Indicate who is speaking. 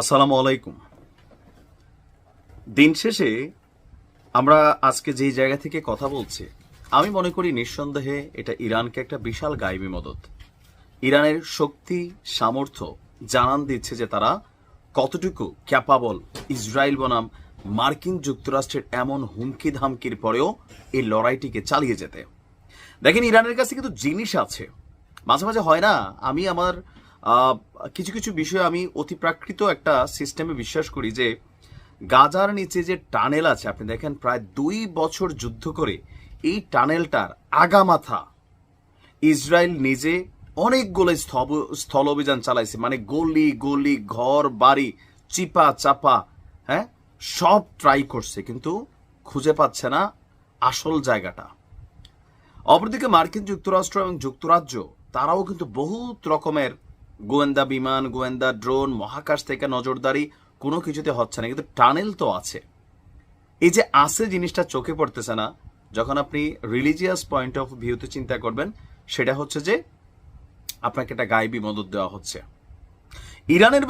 Speaker 1: আসসালামু আলাইকুম। দিন শেষে আমরা আজকে যেই জায়গা থেকে কথা বলছি, আমি মনে করি নিঃসন্দেহে এটা ইরানকে একটা বিশাল গায়েবী মদত। ইরানের শক্তি সামর্থ্য জানান দিচ্ছে যে তারা কতটুকু ক্যাপাবল ইসরায়েল বনাম মার্কিন যুক্তরাষ্ট্রের এমন হুমকি ধামকির পরেও এই লড়াইটিকে চালিয়ে যেতে। দেখেন, ইরানের কাছে কিন্তু জিনিস আছে। মাঝে মাঝে হয় না, আমি আমার কিছু কিছু বিষয়ে আমি অতিপ্রাকৃত একটা সিস্টেমে বিশ্বাস করি যে গাজার নিচে যে টানেল আছে, আপনি দেখেন প্রায় 2 বছর যুদ্ধ করে এই টানেলটার আগামাথা ইসরায়েল নিজে অনেকগুলো স্থল অভিযান চালাইছে, মানে গলি গলি ঘর বাড়ি চিপা চাপা, হ্যাঁ, সব ট্রাই করছে, কিন্তু খুঁজে পাচ্ছে না আসল জায়গাটা। অপরদিকে মার্কিন যুক্তরাষ্ট্র এবং যুক্তরাজ্য তারাও কিন্তু বহুত রকমের গোয়েন্দা বিমান, গোয়েন্দা ড্রোন, মহাকাশ থেকে নজরদারি, কোনো কিছুতে হচ্ছে না, কিন্তু টানেল তো আছে। এই যে আছে জিনিসটা চোখে পড়তেছে না। যখন আপনি রিলিজিয়াস পয়েন্ট অফ ভিউতে চিন্তা করবেন, সেটা হচ্ছে যে আপনাকে একটা গায়েবী মদত দেওয়া হচ্ছে। ইরানের